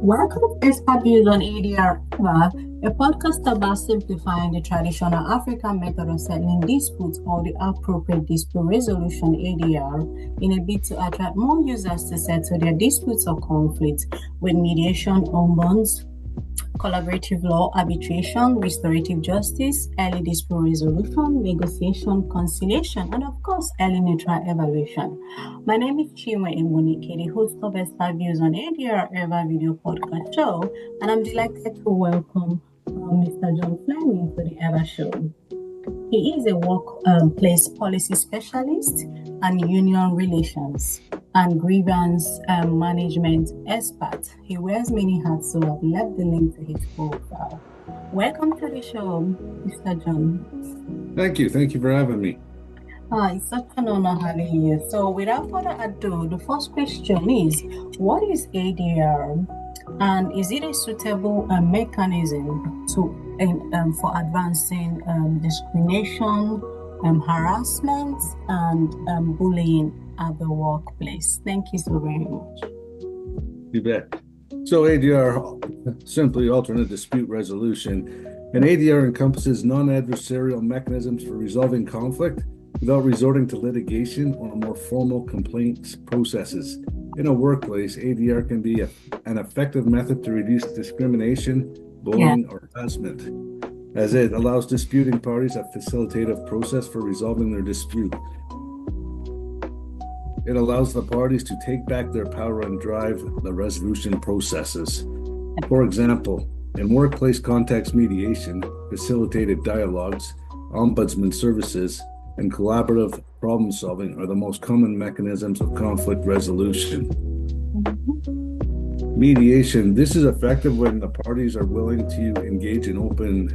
Welcome to Spaces on ADR, a podcast about simplifying the traditional African method of settling disputes or the appropriate dispute resolution ADR in a bid to attract more users to settle their disputes or conflicts with mediation, ombuds, collaborative law, arbitration, restorative justice, early dispute resolution, negotiation, conciliation, and of course, early neutral evaluation. My name is DrChinweEgbunike, the host of Spaces on ADR Ever video podcast show, and I'm delighted to welcome Mr. Jon Fleming to the Ever show. He is a workplace policy specialist and union relations and grievance management expert. He wears many hats, so I've left the link to his profile. Welcome to the show, Mr. Jon. Thank you. Thank you for having me. It's such an honor having you. So without further ado, the first question is, what is ADR? And is it a suitable mechanism for advancing discrimination, harassment, and bullying at the workplace? Thank you so very much. You bet. So ADR, simply alternate dispute resolution. And ADR encompasses non-adversarial mechanisms for resolving conflict without resorting to litigation or more formal complaints processes. In a workplace, ADR can be an effective method to reduce discrimination, bullying, or harassment, as it allows disputing parties a facilitative process for resolving their dispute. It allows the parties to take back their power and drive the resolution processes. For example, in workplace context mediation, facilitated dialogues, ombudsman services, and collaborative problem solving are the most common mechanisms of conflict resolution. Mediation, this is effective when the parties are willing to engage in open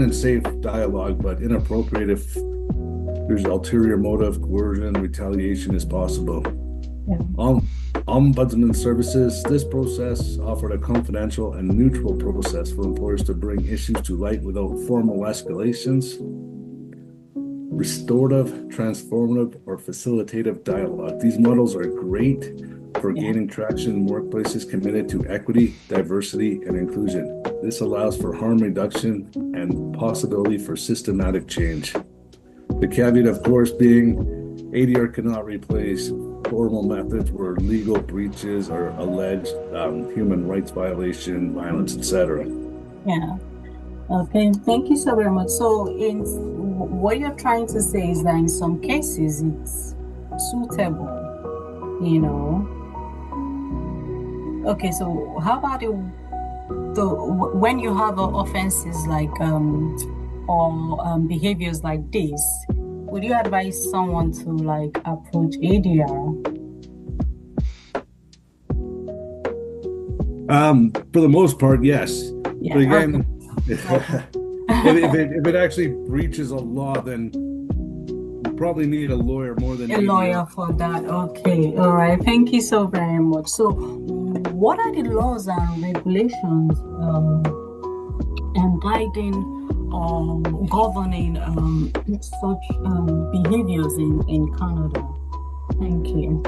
and safe dialogue, but inappropriate if there's ulterior motive, coercion, retaliation is possible. Ombudsman services, this process offered a confidential and neutral process for employers to bring issues to light without formal escalations. Restorative, transformative, or facilitative dialogue. These models are great for gaining traction in workplaces committed to equity, diversity, and inclusion. This allows for harm reduction and possibility for systematic change. The caveat, of course, being ADR cannot replace formal methods where legal breaches are alleged, human rights violation, violence, etc. Yeah. Okay, thank you so very much. So what you're trying to say is that in some cases it's suitable, Okay, so how about when you have offenses like or behaviors like this, would you advise someone to approach ADR? For the most part, yes. Yeah. But again, if it actually breaches a law, then you probably need a lawyer more than a lawyer for that. Okay, all right. Thank you so very much. So, what are the laws and regulations and guiding governing such behaviors in Canada? Thank you.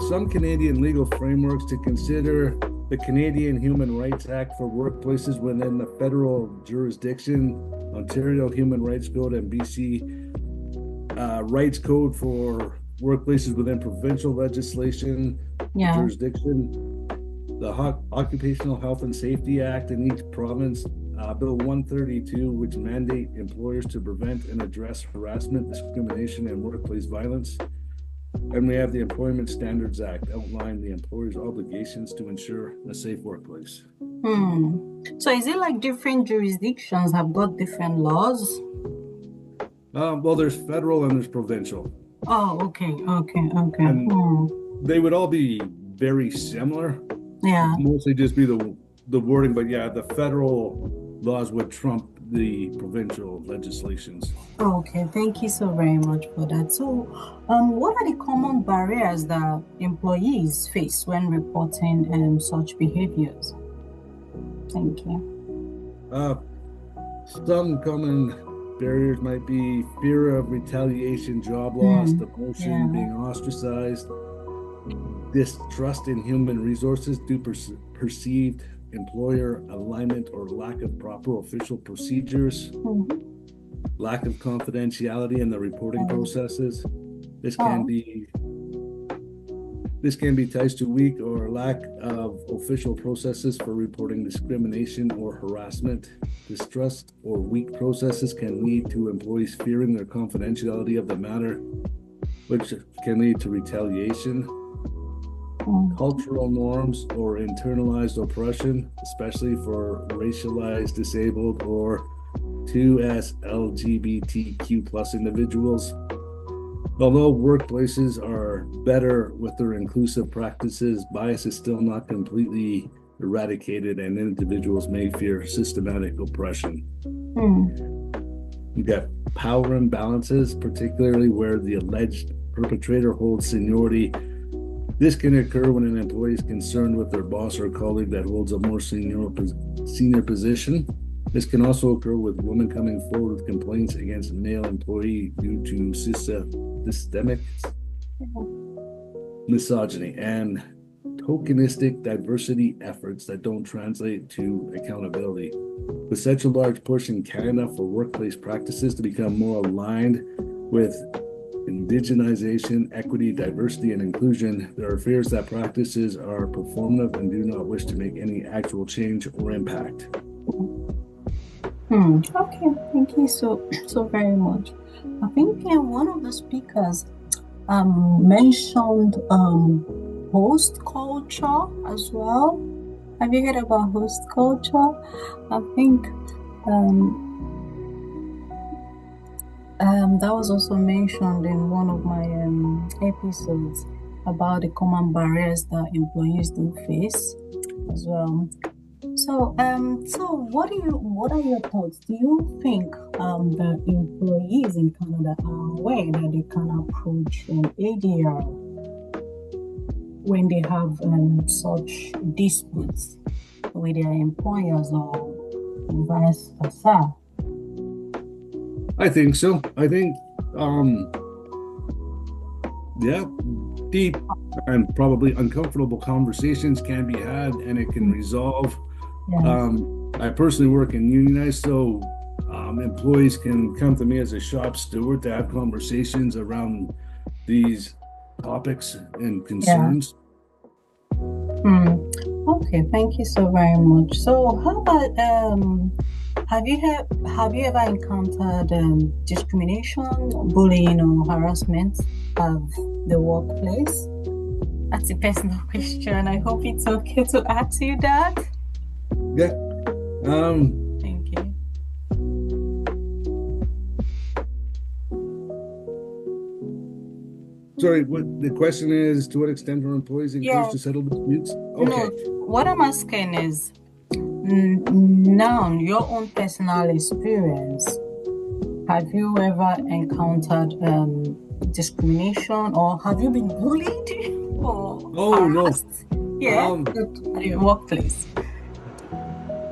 Some Canadian legal frameworks to consider: the Canadian Human Rights Act for workplaces within the federal jurisdiction, Ontario Human Rights Code, and BC Rights Code for workplaces within provincial legislation jurisdiction, the Occupational Health and Safety Act in each province, Bill 132, which mandate employers to prevent and address harassment, discrimination, and workplace violence. And we have the Employment Standards Act, outline the employer's obligations to ensure a safe workplace. So is it like different jurisdictions have got different laws? Well, there's federal and there's provincial. Oh, okay. And they would all be very similar. Yeah. Mostly just be the wording, but yeah, the federal laws would trump the provincial legislations. Okay, thank you so very much for that. So, what are the common barriers that employees face when reporting such behaviors? Thank you. Some common barriers might be fear of retaliation, job loss, demotion, being ostracized, distrust in human resources due perceived employer alignment or lack of proper official procedures, lack of confidentiality in the reporting processes. This can be ties to weak or lack of official processes for reporting discrimination or harassment. Distrust or weak processes can lead to employees fearing their confidentiality of the matter, which can lead to retaliation. Cultural norms or internalized oppression, especially for racialized, disabled, or 2S LGBTQ plus individuals. Although workplaces are better with their inclusive practices, bias is still not completely eradicated, and individuals may fear systematic oppression. You got power imbalances, particularly where the alleged perpetrator holds seniority. This can occur when an employee is concerned with their boss or colleague that holds a more senior position. This can also occur with women coming forward with complaints against a male employee due to systemic misogyny and tokenistic diversity efforts that don't translate to accountability. With such a large push in Canada for workplace practices to become more aligned with indigenization, equity, diversity, and inclusion, there are fears that practices are performative and do not wish to make any actual change or impact. Okay, thank you so very much. I think one of the speakers mentioned host culture as well. Have you heard about host culture? I think that was also mentioned in one of my episodes about the common barriers that employees do face as well. So what are your thoughts? Do you think the employees in Canada are aware that they can approach an ADR when they have such disputes with their employers or vice versa? I think so. I think, deep and probably uncomfortable conversations can be had, and it can resolve. I personally work in unionized, so employees can come to me as a shop steward to have conversations around these topics and concerns. Okay, thank you so very much. So how about have you ever encountered discrimination, bullying, or harassment of the workplace? That's a personal question. I hope it's okay to ask you that. Yeah. Thank you. Sorry, what the question is, to what extent are employees encouraged to settle disputes? Okay. No, what I'm asking is, now your own personal experience, have you ever encountered discrimination, or have you been bullied or harassed? No. At your workplace?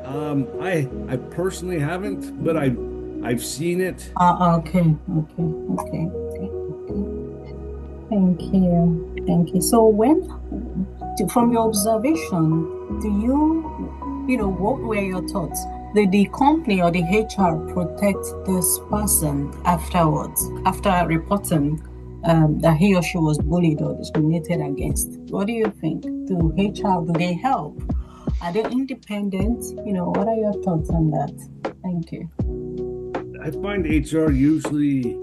I personally haven't, but I've seen it. Okay. Thank you. So from your observation, what were your thoughts? Did the company or the HR protect this person afterwards, after reporting that he or she was bullied or discriminated against? What do you think? Do HR, do they help? Are they independent? What are your thoughts on that? Thank you. I find HR usually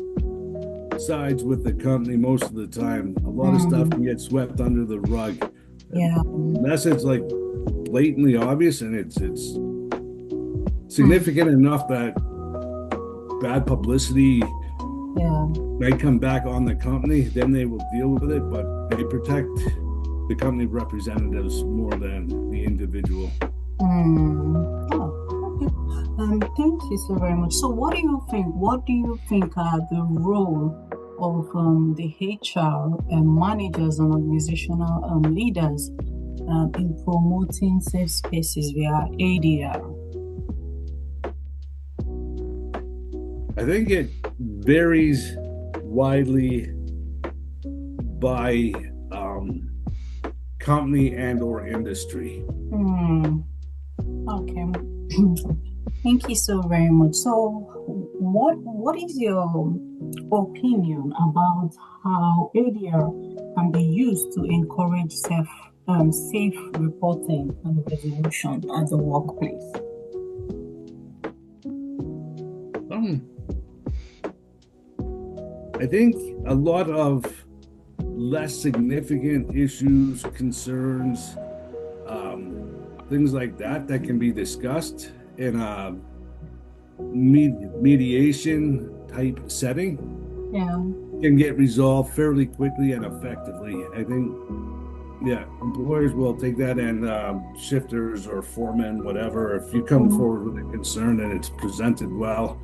sides with the company most of the time. A lot of stuff can get swept under the rug. Yeah. Unless it's like blatantly obvious and it's significant enough that bad publicity might come back on the company, then they will deal with it, but they protect the company representatives more than the individual. Thank you so very much. So what do you think are the role of the HR managers and organizational leaders in promoting safe spaces via ADR? I think it varies widely by company and or industry. Okay. Thank you so very much. So what is your opinion about how ADR can be used to encourage safe reporting and resolution at the workplace? I think a lot of less significant issues, concerns, things like that can be discussed in a mediation type setting, can get resolved fairly quickly and effectively. I think, employers will take that, and shifters or foremen, whatever, if you come forward with a concern and it's presented well,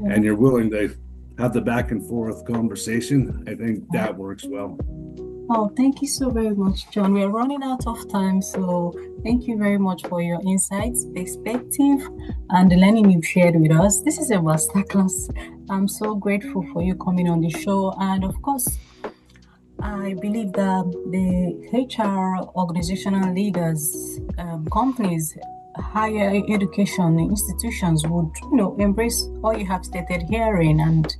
and you're willing to have the back and forth conversation, I think that works well. Oh, thank you so very much, John. We're running out of time, so thank you very much for your insights, perspective, and the learning you've shared with us. This is a masterclass. I'm so grateful for you coming on the show, and of course, I believe that the HR organizational leaders, companies, higher education institutions would, embrace all you have stated herein, and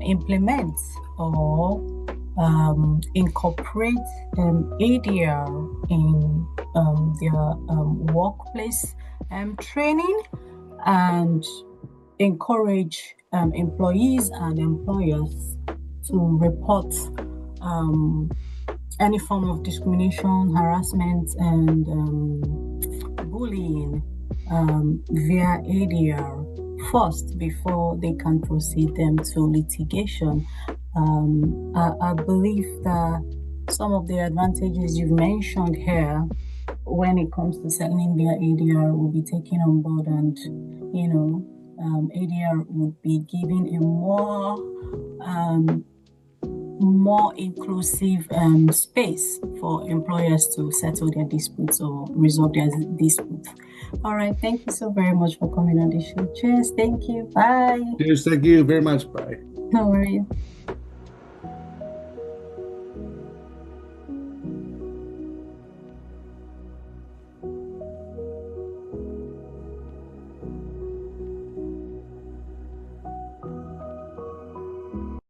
implement or incorporate ADR in their workplace training, and encourage employees and employers to report any form of discrimination, harassment, and bullying via ADR first before they can proceed them to litigation. I believe that some of the advantages you've mentioned here when it comes to settling via ADR will be taken on board, and ADR would be given a more inclusive space for employers to settle their disputes or resolve their disputes. All right, thank you so very much for coming on the show. Cheers, thank you, bye. Cheers, thank you very much, bye. How are you?